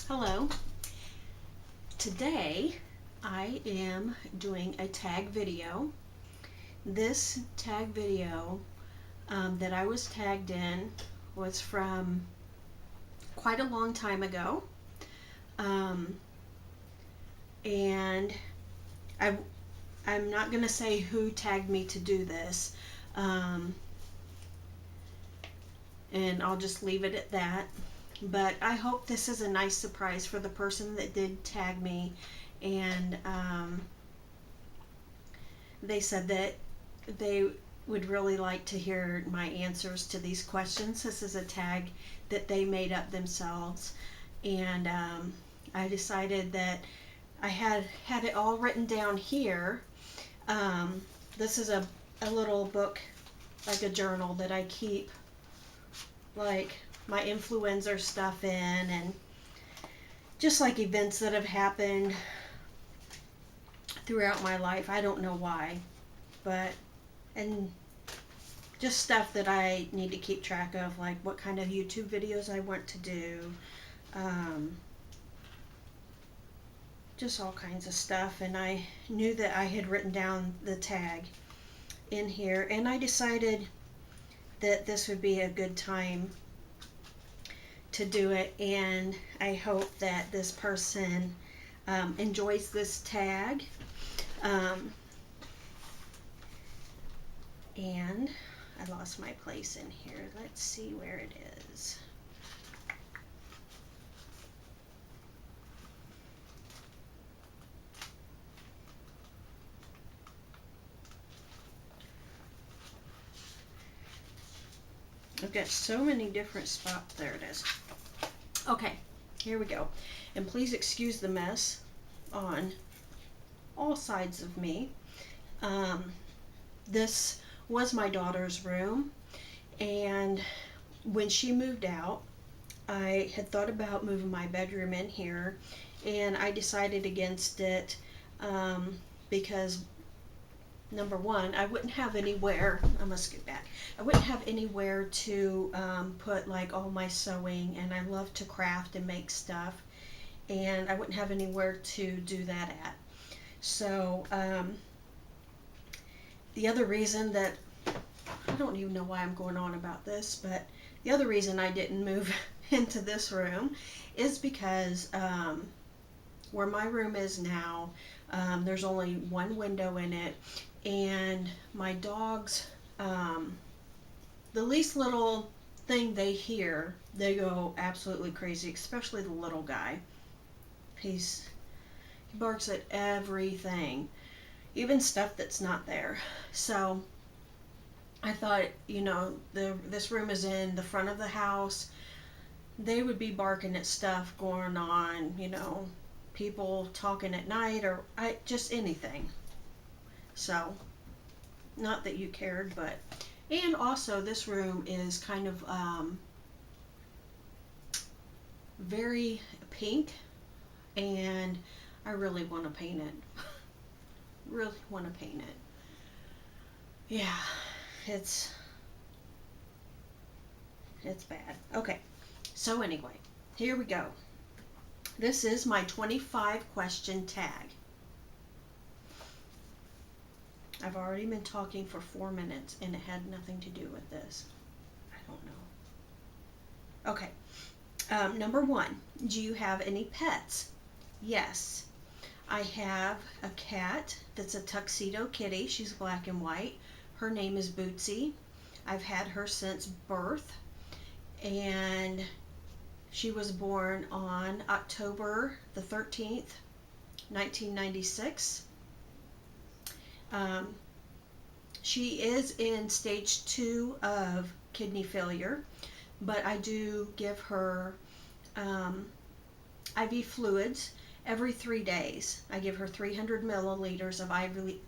Hello. Today I am doing a tag video. This tag video that I was tagged in was from quite a long time ago. And I'm not going to say who tagged me to do this. And I'll just leave it at that. But I hope this is a nice surprise for the person that did tag me, and they said that they would really like to hear my answers to these questions. This is a tag that they made up themselves, and I decided that I had it all written down here. This is a little book, like a journal that I keep like my influencer stuff in, and just like events that have happened throughout my life. I don't know why, but and just stuff that I need to keep track of, like what kind of YouTube videos I want to do, just all kinds of stuff. And I knew that I had written down the tag in here, and I decided that this would be a good time to do it, and I hope that this person enjoys this tag. And I lost my place in here. Let's see where it is. I've got so many different spots. There it is. Okay, here we go. And please excuse the mess on all sides of me. This was my daughter's room, and when she moved out, I had thought about moving my bedroom in here, and I decided against it because number one, I wouldn't have anywhere, I must scoot back, I wouldn't have anywhere to put like all my sewing, and I love to craft and make stuff, and I wouldn't have anywhere to do that at. So the other reason that, I don't even know why I'm going on about this, but the other reason I didn't move into this room is because where my room is now, there's only one window in it, and my dogs, the least little thing they hear, they go absolutely crazy, especially the little guy. He barks at everything, even stuff that's not there. So I thought, this room is in the front of the house. They would be barking at stuff going on, people talking at night, or just anything. So, not that you cared, but, and also this room is kind of very pink, and I really want to paint it. Really want to paint it. Yeah, it's bad. Okay, so anyway, here we go. This is my 25 question tag. I've already been talking for 4 minutes, and it had nothing to do with this. I don't know. Okay. Number one, do you have any pets? Yes. I have a cat that's a tuxedo kitty. She's black and white. Her name is Bootsy. I've had her since birth, and she was born on October the 13th, 1996. She is in stage 2 of kidney failure, but I do give her IV fluids every 3 days. I give her 300 milliliters of IV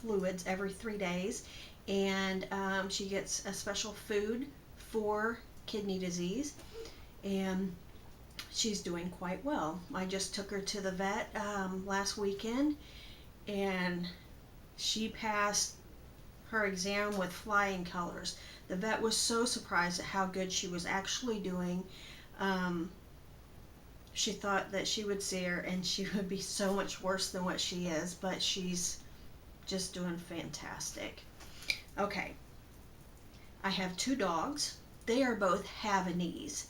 fluids every 3 days, and she gets a special food for kidney disease, and she's doing quite well. I just took her to the vet last weekend, and she passed her exam with flying colors. The vet was so surprised at how good she was actually doing. she thought that she would see her and she would be so much worse than what she is, but she's just doing fantastic. Okay, I have two dogs. They are both Havanese.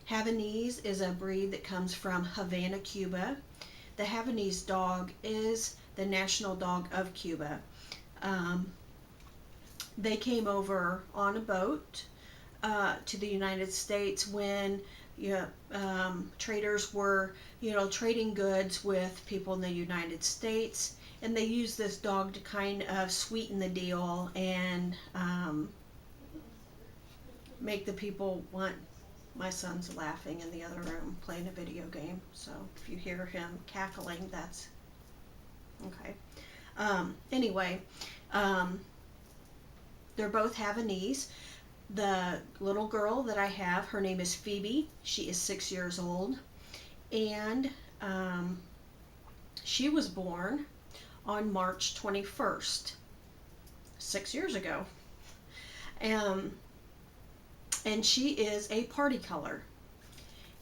Havanese is a breed that comes from Havana, Cuba. The Havanese dog is the national dog of Cuba. They came over on a boat to the United States when traders were, trading goods with people in the United States, and they used this dog to kind of sweeten the deal and make the people want. My son's laughing in the other room playing a video game, so if you hear him cackling, that's okay. Anyway, they're both Havanese. The little girl that I have, her name is Phoebe. She is 6 years old, and she was born on March 21st, 6 years ago. And she is a party color.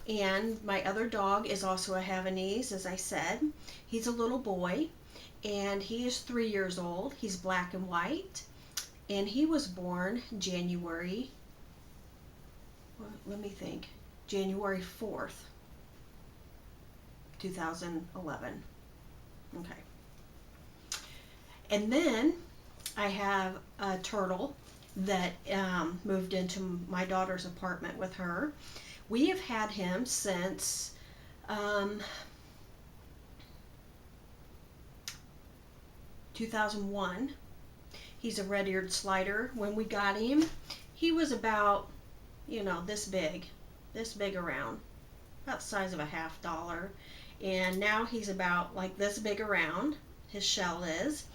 And my other dog is also a Havanese, as I said. He's a little boy, and he is 3 years old. He's black and white, and he was born January 4th, 2011. Okay. And then I have a turtle that moved into my daughter's apartment with her. We have had him since 2001. He's a red-eared slider. When we got him, he was about, this big around, about the size of a $50. And now he's about like this big around. His shell is.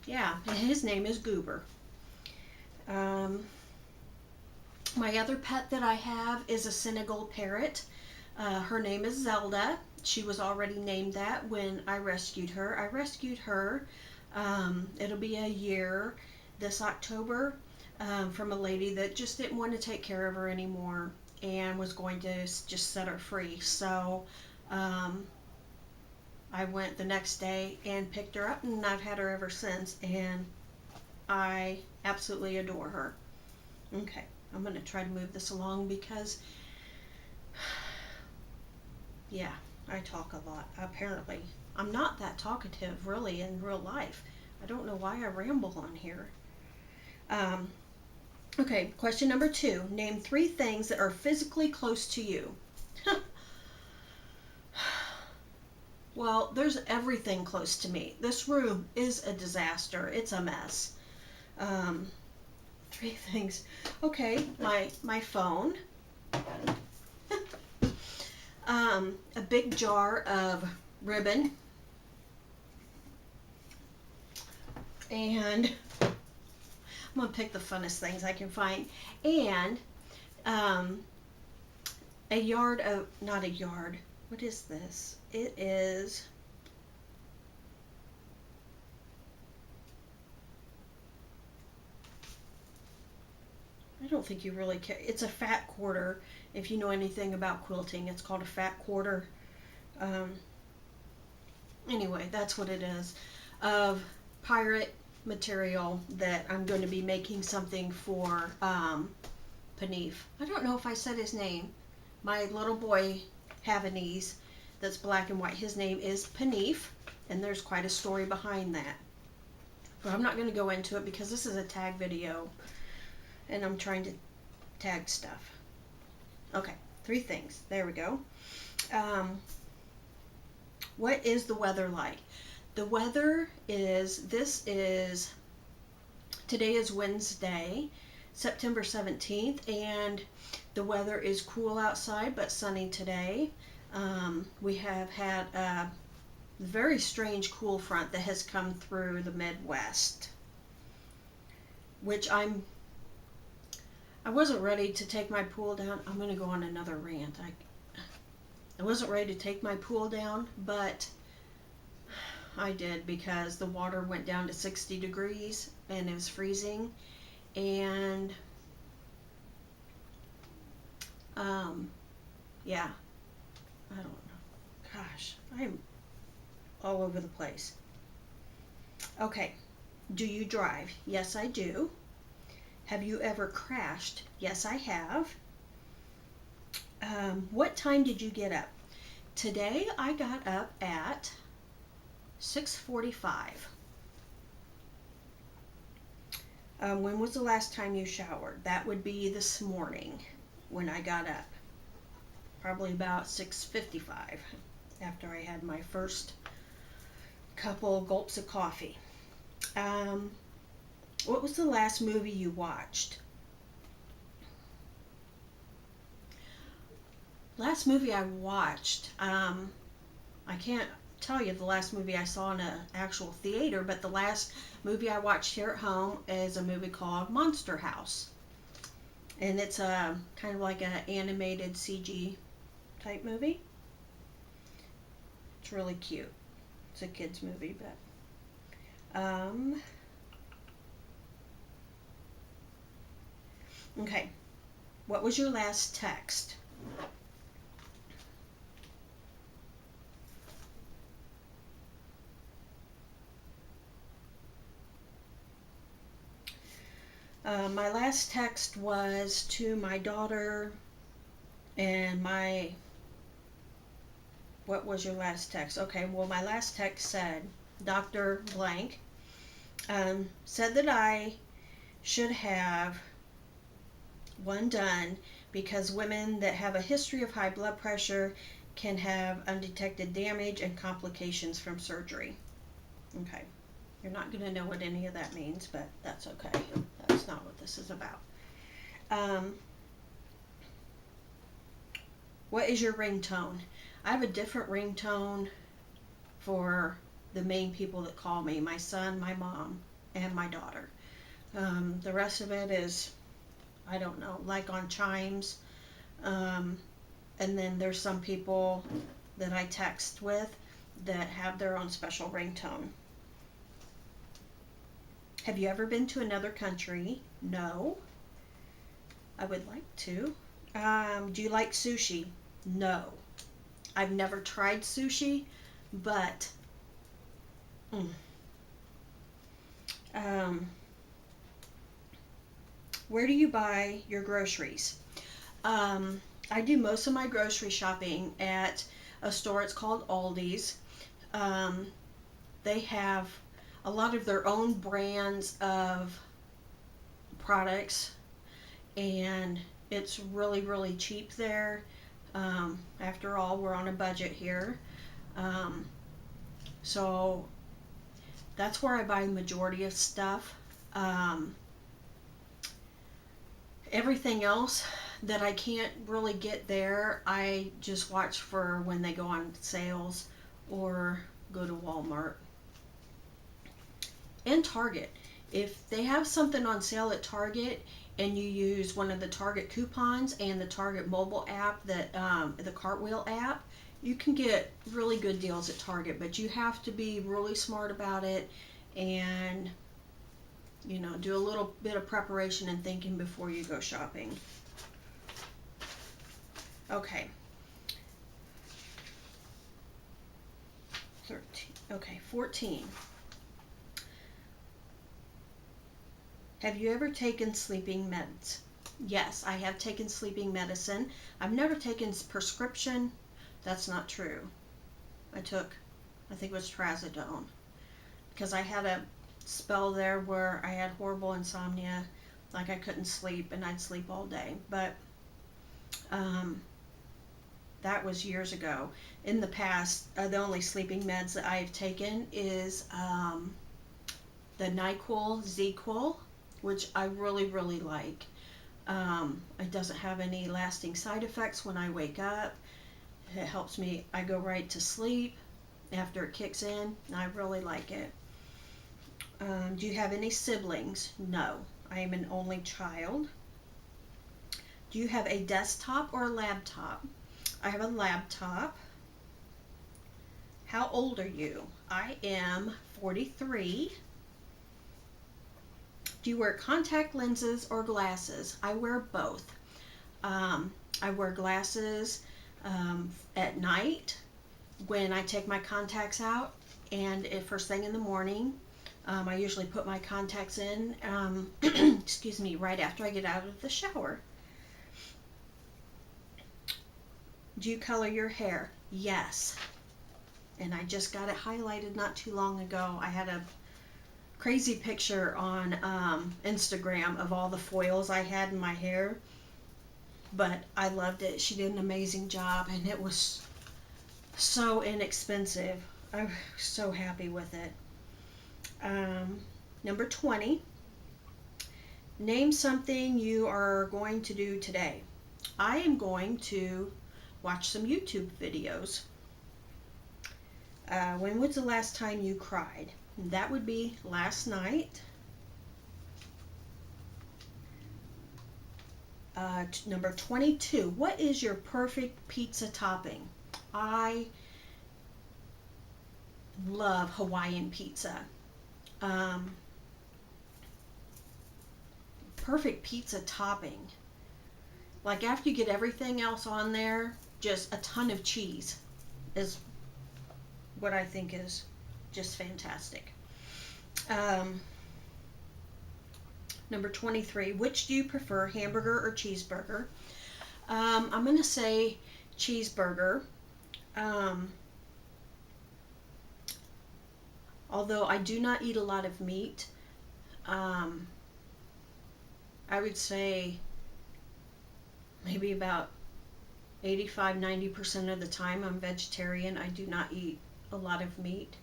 Yeah, and his name is Goober. My other pet that I have is a Senegal parrot. Her name is Zelda. She was already named that when I rescued her. I rescued her, it'll be a year this October, from a lady that just didn't want to take care of her anymore and was going to just set her free. So I went the next day and picked her up, and I've had her ever since, and I absolutely adore her. Okay, I'm going to try to move this along because, yeah, I talk a lot, apparently. I'm not that talkative, really, in real life. I don't know why I ramble on here. Okay, question number 2. Name 3 things that are physically close to you. Well, there's everything close to me. This room is a disaster. It's a mess. 3 things. Okay, my phone. A big jar of ribbon. And I'm going to pick the funnest things I can find. And a yard of, not a yard. What is this? It is, I don't think you really care. It's a fat quarter. If you know anything about quilting, it's called a fat quarter. Anyway, that's what it is. Of pirate material that I'm going to be making something for Panif. I don't know if I said his name. My little boy Havanese that's black and white, his name is Panif, and there's quite a story behind that. But I'm not going to go into it because this is a tag video and I'm trying to tag stuff. Okay, 3 things. There we go. What is the weather like? The weather is, today is Wednesday, September 17th, and the weather is cool outside but sunny today. We have had a very strange cool front that has come through the Midwest, which I wasn't ready to take my pool down. I'm going to go on another rant. I wasn't ready to take my pool down, but I did because the water went down to 60 degrees and it was freezing. And Yeah, I don't know. Gosh, I'm all over the place. Okay, do you drive? Yes, I do. Have you ever crashed? Yes, I have. What time did you get up? Today I got up at 6:45. When was the last time you showered? That would be this morning when I got up. Probably about 6:55 after I had my first couple gulps of coffee. What was the last movie you watched? Last movie I watched, I can't tell you the last movie I saw in an actual theater, but the last movie I watched here at home is a movie called Monster House. And it's a kind of like an animated CG type movie. It's really cute. It's a kid's movie, but okay. What was your last text? My last text was to my daughter and what was your last text? Okay, well, my last text said, Dr. Blank said that I should have one done because women that have a history of high blood pressure can have undetected damage and complications from surgery. Okay. You're not going to know what any of that means, but that's okay. That's not what this is about. What is your ringtone? I have a different ringtone for the main people that call me, my son, my mom, and my daughter. The rest of it is, I don't know, like on chimes. And then there's some people that I text with that have their own special ringtone. Have you ever been to another country? No. I would like to. Do you like sushi? No. I've never tried sushi, but where do you buy your groceries? I do most of my grocery shopping at a store. It's called Aldi's. They have a lot of their own brands of products, and it's really, really cheap there. After all, we're on a budget here. So that's where I buy the majority of stuff. Everything else that I can't really get there, I just watch for when they go on sales or go to Walmart. And Target. If they have something on sale at Target and you use one of the Target coupons and the Target mobile app, that the Cartwheel app, you can get really good deals at Target, but you have to be really smart about it and do a little bit of preparation and thinking before you go shopping. Okay. 14. Have you ever taken sleeping meds? Yes, I have taken sleeping medicine. I've never taken prescription. That's not true. I think it was trazodone, because I had a spell there where I had horrible insomnia, like I couldn't sleep and I'd sleep all day. But that was years ago. In the past, the only sleeping meds that I've taken is the NyQuil, ZQuil, which I really, really like. It doesn't have any lasting side effects when I wake up. It helps me, I go right to sleep after it kicks in. I really like it. Do you have any siblings? No. I am an only child. Do you have a desktop or a laptop? I have a laptop. How old are you? I am 43. Do you wear contact lenses or glasses? I wear both. I wear glasses at night when I take my contacts out, and if first thing in the morning. I usually put my contacts in, excuse me, right after I get out of the shower. Do you color your hair? Yes. And I just got it highlighted not too long ago. I had a crazy picture on Instagram of all the foils I had in my hair, but I loved it. She did an amazing job, and it was so inexpensive. I'm so happy with it. Number 20, name something you are going to do today. I am going to watch some YouTube videos. When was the last time you cried? That would be last night. Number 22, what is your perfect pizza topping? I love Hawaiian pizza. Perfect pizza topping. Like after you get everything else on there, just a ton of cheese is what I think is just fantastic. Number 23, which do you prefer, hamburger or cheeseburger? I'm going to say cheeseburger. Although I do not eat a lot of meat, I would say maybe about 85-90% of the time I'm vegetarian. I do not eat a lot of meat.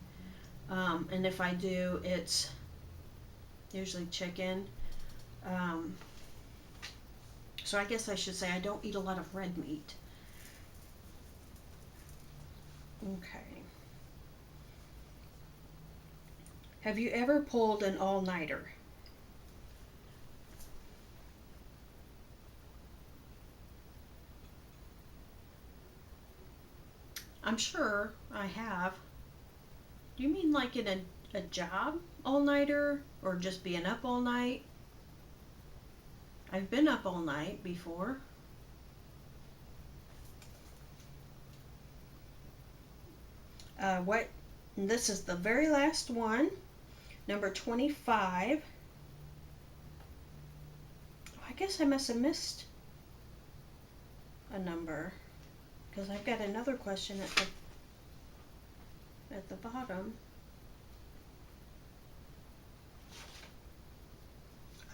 And if I do, it's usually chicken. So I guess I should say I don't eat a lot of red meat. Okay. Have you ever pulled an all-nighter? I'm sure I have. Do you mean like in a job all-nighter, or just being up all night? I've been up all night before. This is the very last one. Number 25. I guess I must have missed a number, because I've got another question at the bottom.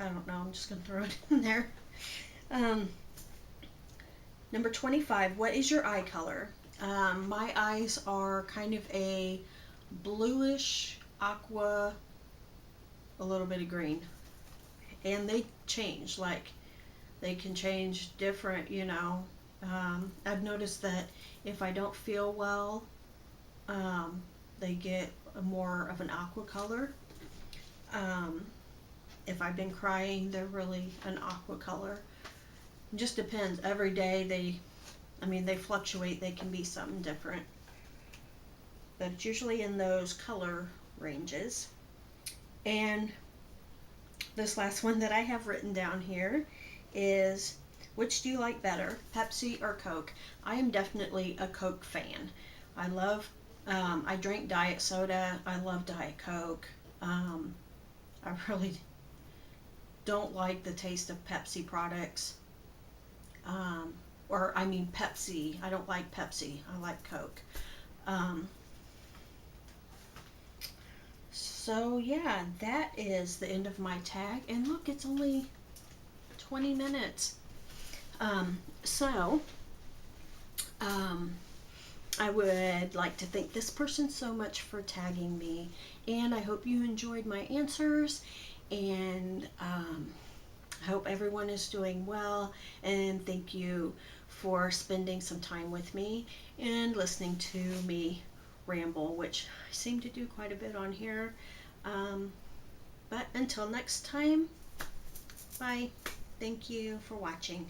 I don't know, I'm just going to throw it in there. Number 25, what is your eye color? My eyes are kind of a bluish, aqua, a little bit of green. And they change, like they can change different, I've noticed that if I don't feel well, they get more of an aqua color. If I've been crying, they're really an aqua color. It just depends. Every day they fluctuate. They can be something different. But it's usually in those color ranges. And this last one that I have written down here is, which do you like better, Pepsi or Coke? I am definitely a Coke fan. I drink diet soda. I love Diet Coke. I really don't like the taste of Pepsi products. Pepsi. I don't like Pepsi. I like Coke. So yeah, that is the end of my tag. And look, it's only 20 minutes. I would like to thank this person so much for tagging me, and I hope you enjoyed my answers, and I hope everyone is doing well, and thank you for spending some time with me and listening to me ramble, which I seem to do quite a bit on here. But until next time, bye. Thank you for watching.